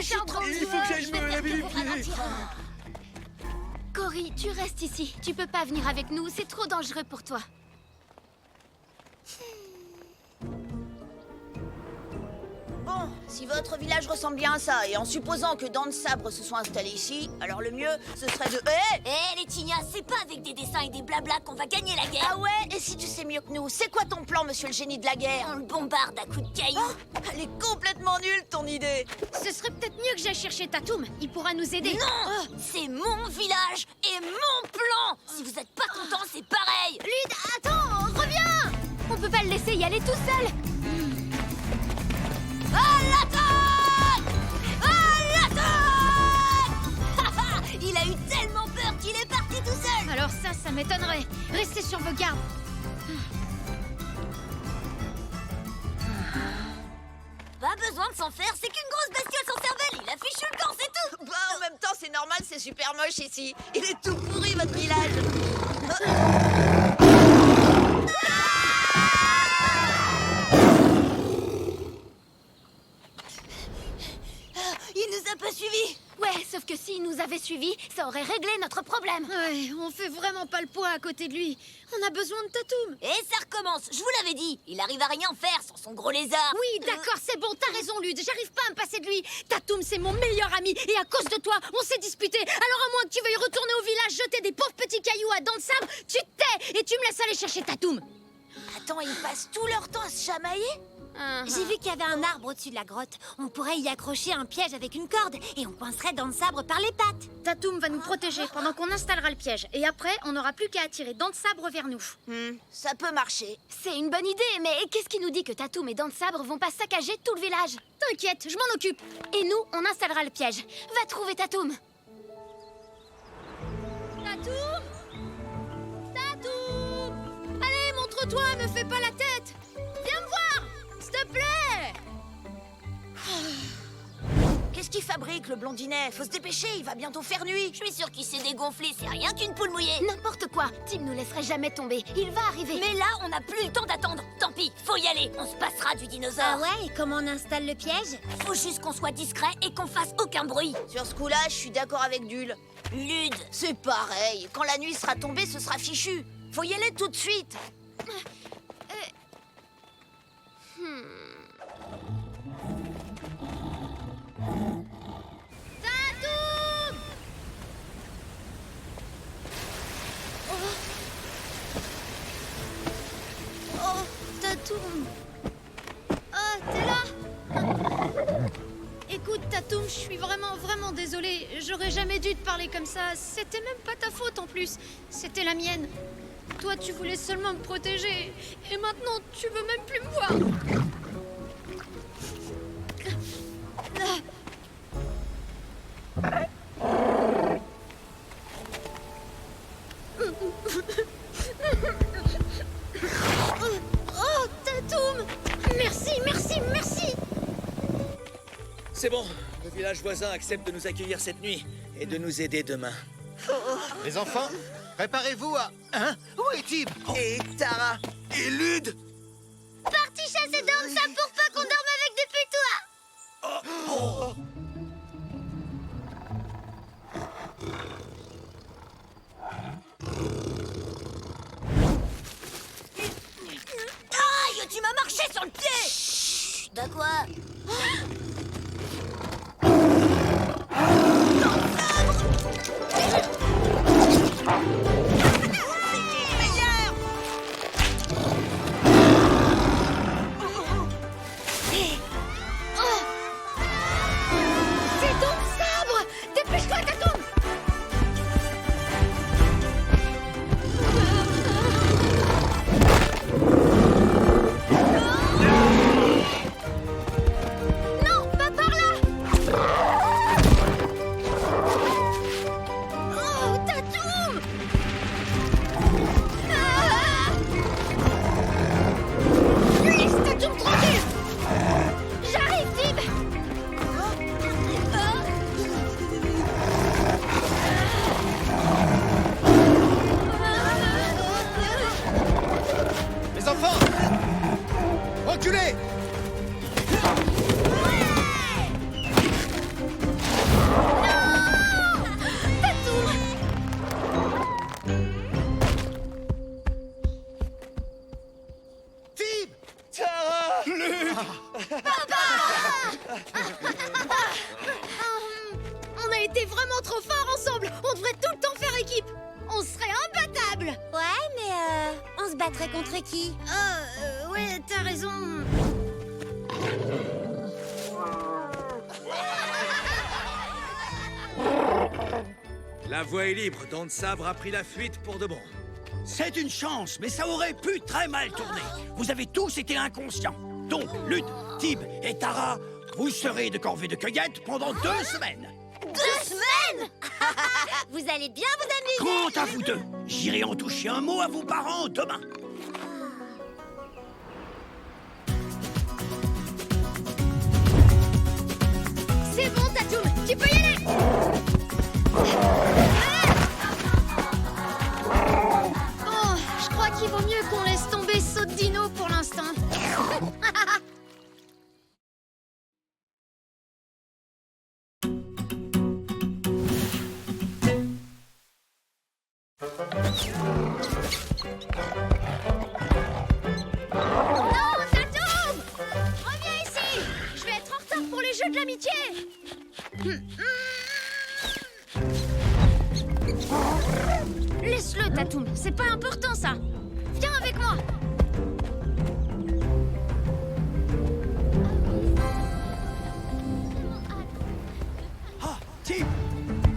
S4: je suis trop
S5: Il faut que j'aille me laver les pieds.
S3: Cory, tu restes ici. Tu peux pas venir avec nous, c'est trop dangereux pour toi.
S9: Bon, si votre village ressemble bien à ça, et en supposant que Dents de Sabre se sont installés ici, alors le mieux, ce serait de...
S4: Eh les Tignas, c'est pas avec des dessins et des blablas qu'on va gagner la guerre.
S9: Ah ouais? Et si tu sais mieux que nous, c'est quoi ton plan, monsieur le génie de la guerre?
S4: On le bombarde à coups de cailloux.
S9: Oh, elle est complètement nulle, ton idée.
S6: Ce serait peut-être mieux que j'aille chercher Tatoum. Il pourra nous aider.
S4: Non, c'est mon village et mon plan. Si vous êtes pas content, c'est pareil.
S3: Lude, attends, reviens. On peut pas le laisser y aller tout seul.
S4: À l'attaque! À l'attaque! Il
S6: m'étonnerait. Restez sur vos gardes.
S4: Pas besoin de s'en faire, c'est qu'une grosse bestiole sans cervelle. Il a fichu le camp, c'est tout.
S9: Bah, en même temps, c'est normal, c'est super moche ici. Il est tout pourri, votre village.
S4: Il nous a pas suivis.
S3: Ouais, sauf que s'il nous avait suivis, ça aurait réglé notre problème.
S6: Ouais, on fait vraiment pas le poids à côté de lui. On a besoin de Tatoum.
S4: Et ça recommence, je vous l'avais dit. Il arrive à rien faire sans son gros lézard.
S6: Oui, d'accord, c'est bon, t'as raison, Lude. J'arrive pas à me passer de lui. Tatoum, c'est mon meilleur ami. Et à cause de toi, on s'est disputé. Alors à moins que tu veuilles retourner au village, jeter des pauvres petits cailloux à dents de sabre, tu te tais et tu me laisses aller chercher Tatoum.
S9: Attends, ils passent tout leur temps à se chamailler?
S4: J'ai vu qu'il y avait un arbre au-dessus de la grotte. On pourrait y accrocher un piège avec une corde et on coincerait dans le sabre par les pattes.
S6: Tatoum va nous protéger pendant qu'on installera le piège. Et après, on n'aura plus qu'à attirer Dents de Sabre vers nous.
S9: Ça peut marcher.
S3: C'est une bonne idée, mais qu'est-ce qui nous dit que Tatoum et Dents de Sabre vont pas saccager tout le village?
S6: T'inquiète, je m'en occupe.
S3: Et nous, on installera le piège. Va trouver Tatoum.
S6: Tatoum! Tatoum! Allez, montre-toi, me fais pas la tête! Viens me voir! S'il te plaît!
S9: Qu'est-ce qu'il fabrique, le blondinet? Faut se dépêcher, il va bientôt faire nuit.
S4: Je suis sûre qu'il s'est dégonflé, c'est rien qu'une poule mouillée.
S3: N'importe quoi. Tim nous laisserait jamais tomber. Il va arriver.
S4: Mais là, on n'a plus le temps d'attendre. Tant pis, faut y aller. On se passera du dinosaure.
S3: Ah ouais, et comment on installe le piège?
S4: Faut juste qu'on soit discret et qu'on fasse aucun bruit.
S9: Sur ce coup-là, je suis d'accord avec Dul.
S4: Lude.
S9: C'est pareil. Quand la nuit sera tombée, ce sera fichu. Faut y aller tout de suite.
S6: Tatoum! Oh, Tatoum! Oh, t'es là? Écoute, Tatoum, je suis vraiment désolée. J'aurais jamais dû te parler comme ça. C'était même pas ta faute en plus. C'était la mienne. Toi, tu voulais seulement me protéger. Et maintenant, tu veux même plus me voir. Oh, Tatoum! Merci!
S7: C'est bon, le village voisin accepte de nous accueillir cette nuit et de nous aider demain.
S8: Les enfants, préparez-vous à... Hein? Où est Tib?
S7: Et Tara et Lude.
S2: Parti chasser Dents de Sabre pour pas qu'on dorme avec depuis toi.
S4: Aïe, tu m'as marché sur le pied. Chut, de quoi?
S6: C'est Dents de Sabre! Dépêche-toi, Tatoum! Non, pas par là! Oh, Tatoum! Laisse Tatoum tranquille! J'arrive, Tib!
S8: Les enfants! Reculez! Tib!
S7: Tara!
S6: On a été vraiment trop forts ensemble. On devrait tout le temps faire équipe. On serait imbattables.
S4: Ouais, mais on se battrait contre qui?
S6: Ouais, t'as raison.
S7: La voie est libre, Dents de Sabre a pris la fuite pour de bon.
S1: C'est une chance, mais ça aurait pu très mal tourner. Vous avez tous été inconscients. Donc, Lude, Tib et Tara, vous serez de corvée de cueillette pendant 2 semaines.
S4: 2 semaines? Vous allez bien vous amuser.
S1: Quant à vous deux, j'irai en toucher un mot à vos parents demain.
S6: C'est bon, Tatoum, tu peux y aller. Oh, je crois qu'il vaut mieux qu'on laisse tomber Saut de Dino pour l'instant.
S3: Non, Tatoum! Reviens ici! Je vais être en retard pour les Jeux de l'amitié!
S6: Laisse-le, Tatoum, c'est pas important ça.
S3: Viens avec moi!
S1: Ah, Tim!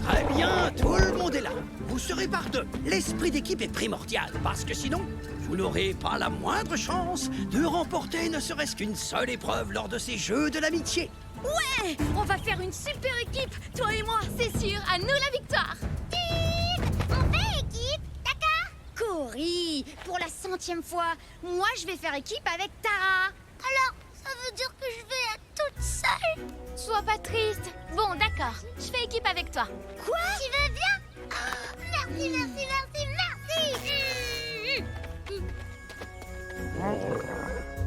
S1: Très bien, tout le monde est là. Vous serez par deux. L'esprit d'équipe est primordial, parce que sinon, vous n'aurez pas la moindre chance de remporter ne serait-ce qu'une seule épreuve lors de ces Jeux de l'amitié.
S3: Ouais! On va faire une super équipe, toi et moi!
S6: C'est sûr, à nous la victoire.
S2: On fait équipe, d'accord?
S6: Cory, pour la 100e fois, moi je vais faire équipe avec Tara.
S2: Alors, ça veut dire que je vais être toute seule?
S3: Sois pas triste. Bon, d'accord, je fais équipe avec toi.
S2: Quoi? Tu veux bien? Oh, merci, merci, merci, merci!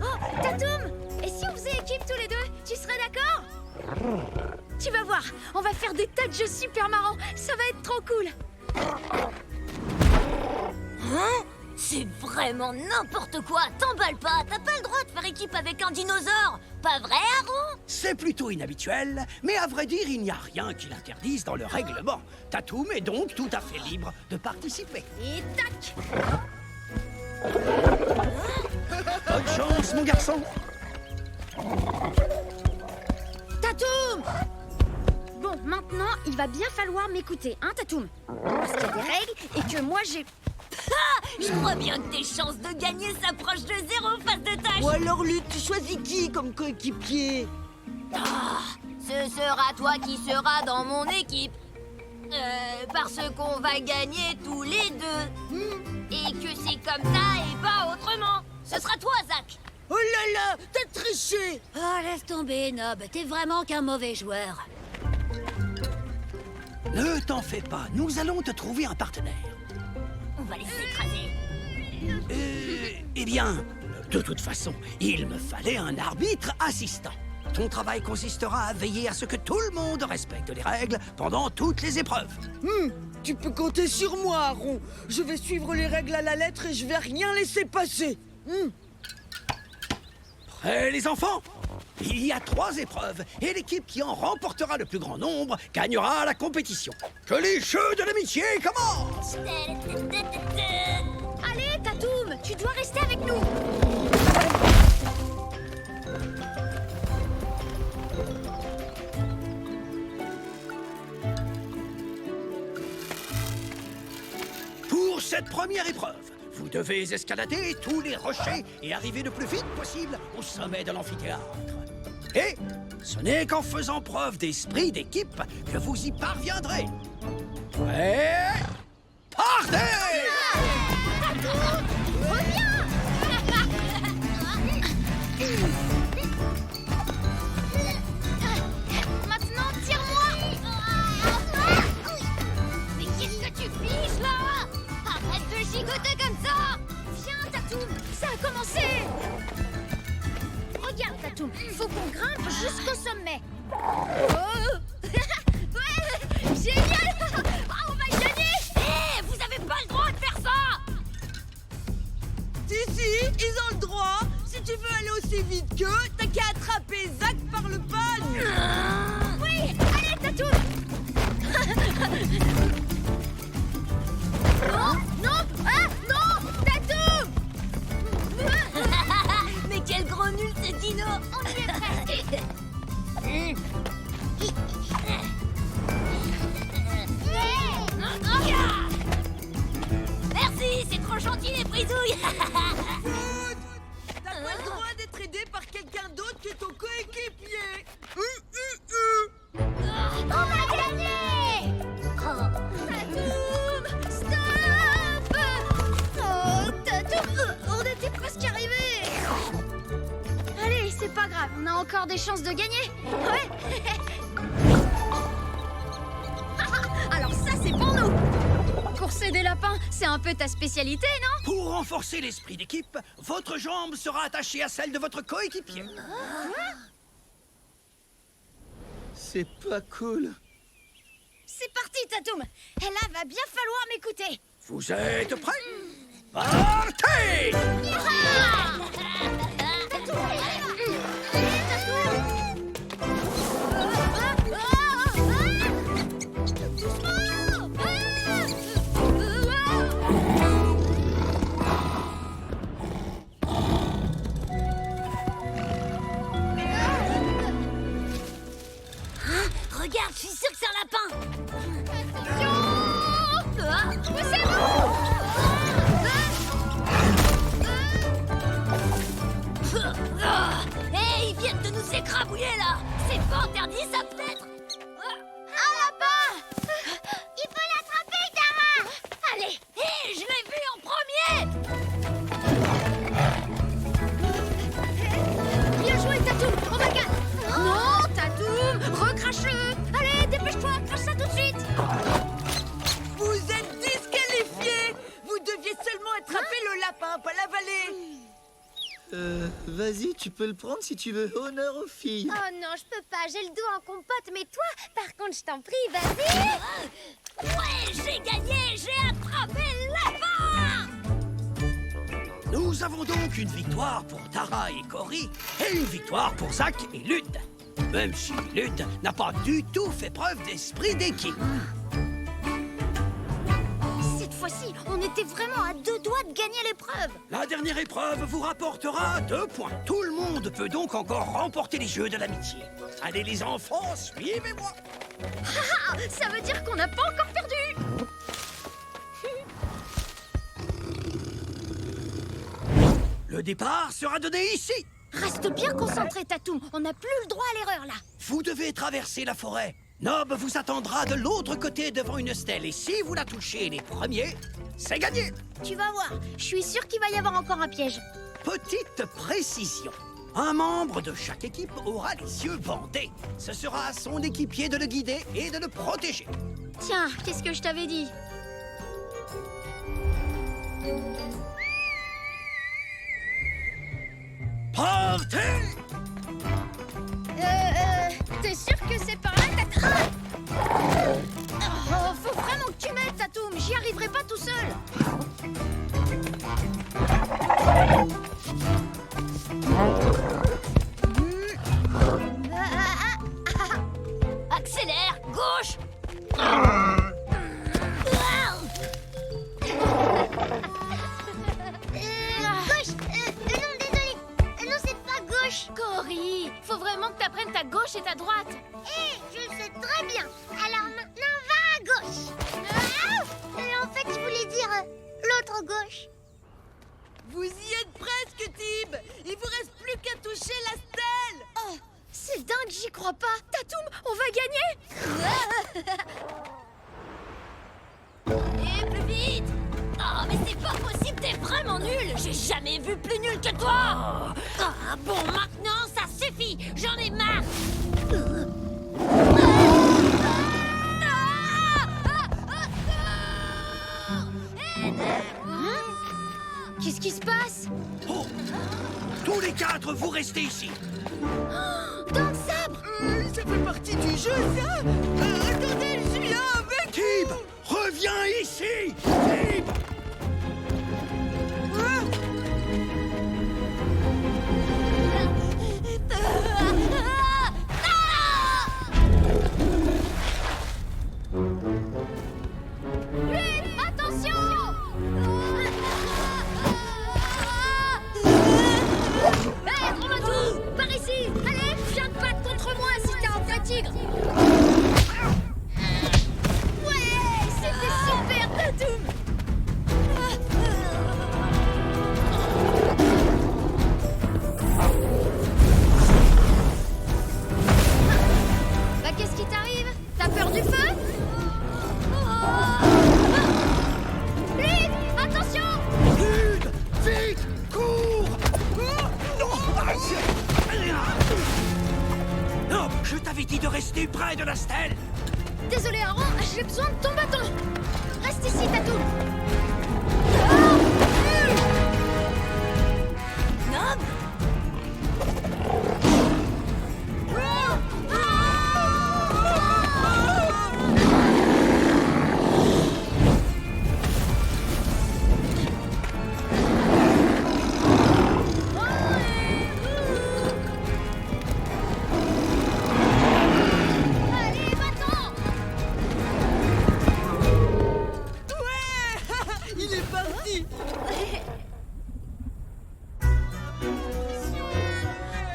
S6: Oh, Tatoum, et si on faisait équipe tous les deux, tu serais d'accord? Tu vas voir, on va faire des tas de jeux super marrants, ça va être trop cool.
S4: Hein? C'est vraiment n'importe quoi. T'emballes pas, t'as pas le droit de faire équipe avec un dinosaure. Pas vrai, Aaron?
S1: C'est plutôt inhabituel, mais à vrai dire, il n'y a rien qui l'interdise dans le règlement. Tatoum est donc tout à fait libre de participer.
S6: Et tac!
S1: Bonne chance, mon garçon.
S6: Tatoum! Bon, maintenant, il va bien falloir m'écouter, hein, Tatoum? Parce qu'il y a des règles et que moi j'ai...
S4: Ah, je crois bien que tes chances de gagner s'approchent de zéro face de tâche.
S5: Ou alors, Luc, tu choisis qui comme coéquipier?
S4: Ce sera toi qui seras dans mon équipe. Parce qu'on va gagner tous les deux. Et que c'est comme ça et pas autrement. Ce sera toi, Zach.
S5: Oh là là, t'as triché!
S4: Oh, laisse tomber, Nob. T'es vraiment qu'un mauvais joueur.
S1: Ne t'en fais pas, nous allons te trouver un partenaire.
S4: On va les écraser.
S1: Eh bien, de toute façon, il me fallait un arbitre assistant. Ton travail consistera à veiller à ce que tout le monde respecte les règles pendant toutes les épreuves.
S5: Tu peux compter sur moi, Aaron. Je vais suivre les règles à la lettre et je vais rien laisser passer.
S1: Prêts, les enfants? Il y a 3 épreuves et l'équipe qui en remportera le plus grand nombre gagnera la compétition. Que les Jeux de l'amitié commencent!
S6: Allez, Tatoum, tu dois rester avec nous.
S1: Pour cette première épreuve, vous devez escalader tous les rochers et arriver le plus vite possible au sommet de l'amphithéâtre. Et ce n'est qu'en faisant preuve d'esprit d'équipe que vous y parviendrez. Prêts? Partez!
S3: Maintenant, tire-moi! Mais qu'est-ce que tu fiches, là? Arrête de gigoter comme ça!
S6: Viens, Tatoum, ça a commencé. Regarde, Tatoum, faut qu'on grimpe jusqu'au sommet. Oh. Ouais, génial. Ah, on va y gagner.
S4: Hé, vous avez pas le droit de faire ça!
S5: Si, ils ont le droit. Si tu veux aller aussi vite qu'eux, t'as qu'à attraper Zach par le pagne.
S6: Oui, allez, Tatoum. Non, non, ah, non, Tatoum.
S4: Mais quel gros nul ce dino!
S3: On y est presque!
S4: Merci, c'est trop gentil les frisouilles!
S5: T'as pas le droit d'être aidé par quelqu'un d'autre que ton coéquipier.
S3: On va gagner!
S4: Oh,
S6: Encore des chances de gagner. Ouais. Alors ça, c'est pour nous. Courser des lapins, c'est un peu ta spécialité, non?
S1: Pour renforcer l'esprit d'équipe, votre jambe sera attachée à celle de votre coéquipier.
S8: C'est pas cool.
S6: C'est parti, Tatoum. Et là, va bien falloir m'écouter.
S1: Vous êtes prêts? Partez!
S4: Regarde, je suis sûre que c'est un lapin. Hé, ils viennent de nous écrabouiller là. C'est pas interdit ça peut-être.
S6: Un lapin! Il faut l'attraper, Tara! Allez!
S4: Hé, je l'ai vu en premier.
S6: Bien joué, Tatoum! On va gagner! Non, Tatoum! Recrache-le! Allez, dépêche-toi! Crache ça tout de suite!
S5: Vous êtes disqualifiés. Vous deviez seulement attraper le lapin, pas l'avaler.
S8: Vas-y, tu peux le prendre si tu veux. Honneur aux filles.
S2: Oh non, je peux pas, j'ai le dos en compote, mais toi, par contre, je t'en prie, vas-y.
S4: Ouais, j'ai gagné, j'ai attrapé le lapin.
S1: Nous avons donc une victoire pour Tara et Cory et une victoire pour Zach et Lud. Même si Lud n'a pas du tout fait preuve d'esprit d'équipe.
S6: Cette fois-ci, on était vraiment à 2 doigts de gagner l'épreuve.
S1: La dernière épreuve vous rapportera 2 points. Tout le monde peut donc encore remporter les jeux de l'amitié. Allez les enfants, suivez-moi.
S6: Ah, ça veut dire qu'on n'a pas encore perdu.
S1: Le départ sera donné ici.
S6: Reste bien concentré, Tatoum. On n'a plus le droit à l'erreur, là.
S1: Vous devez traverser la forêt. Nob vous attendra de l'autre côté devant une stèle. Et si vous la touchez les premiers, c'est gagné.
S6: Tu vas voir. Je suis sûre qu'il va y avoir encore un piège.
S1: Petite précision. Un membre de chaque équipe aura les yeux bandés. Ce sera à son équipier de le guider et de le protéger.
S6: Tiens, qu'est-ce que je t'avais dit?
S1: Partez!
S6: T'es sûr que c'est par là que t'as... Oh, faut vraiment que tu m'aides, Tatoum. J'y arriverai pas tout seul.
S4: Accélère, gauche.
S2: Gauche, non, désolé. Non, c'est pas gauche.
S3: Cory, faut vraiment que t'apprennes ta gauche et ta droite.
S2: Je le sais très bien. Alors maintenant, va à gauche. En fait, je voulais dire l'autre gauche.
S5: Vous y êtes presque, Tib. Il vous reste plus qu'à toucher la stèle.
S6: Oh, c'est dingue, j'y crois pas. Tatoum, on va gagner.
S4: Et plus vite. Oh, mais c'est pas possible, t'es vraiment nul. J'ai jamais vu plus nul que toi. Ah, bon, maintenant, ça suffit. J'en ai marre.
S6: Qu'est-ce qui se passe?
S1: Oh! Tous les 4, vous restez ici.
S6: Dans le sabre.
S5: Ça fait partie du jeu, ça. Attendez, je suis là avec.
S1: Tib, reviens ici. Tib!
S6: Attention! Hé, Dromatou! Par ici! Allez, viens te battre contre moi si t'es un vrai tigre! Ouais! C'était super, Tatoum! Bah, qu'est-ce qui t'arrive? T'as peur du feu? Lud, attention!
S1: Lud, vite, cours! Non! Je t'avais dit de rester près de la stèle.
S6: Désolé, Aaron, j'ai besoin de ton bâton. Reste ici, Tatoum.
S4: Nob.
S3: Allez, va-t'en!
S5: Il est parti.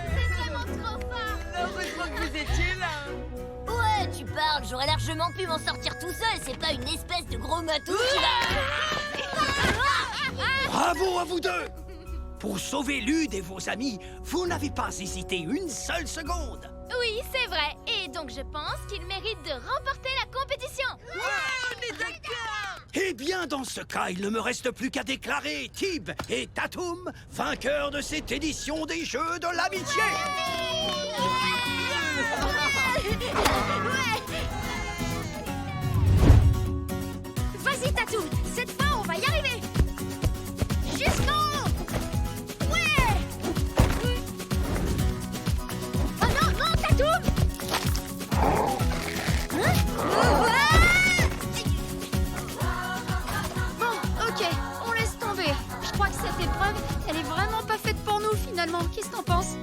S3: C'est vraiment trop fort!
S5: Heureusement que vous étiez là.
S4: Ouais, tu parles, j'aurais largement pu m'en sortir tout seul, c'est pas une espèce de gros matou qui va...
S1: Bravo à vous deux. Pour sauver Lude et vos amis, vous n'avez pas hésité une seule seconde.
S3: Oui, c'est vrai. Et donc je pense qu'il mérite de remporter la compétition.
S5: On est d'accord.
S1: Eh bien, dans ce cas, il ne me reste plus qu'à déclarer Tib et Tatoum vainqueurs de cette édition des Jeux de l'Amitié.
S6: Vas-y, Tatoum. Cette fois, on va y arriver. Jusqu'en haut. Ouais. Oh non, non, Tatoum. Bon, ok, on laisse tomber. Je crois que cette épreuve, elle est vraiment pas faite pour nous, finalement. Qu'est-ce que t'en penses?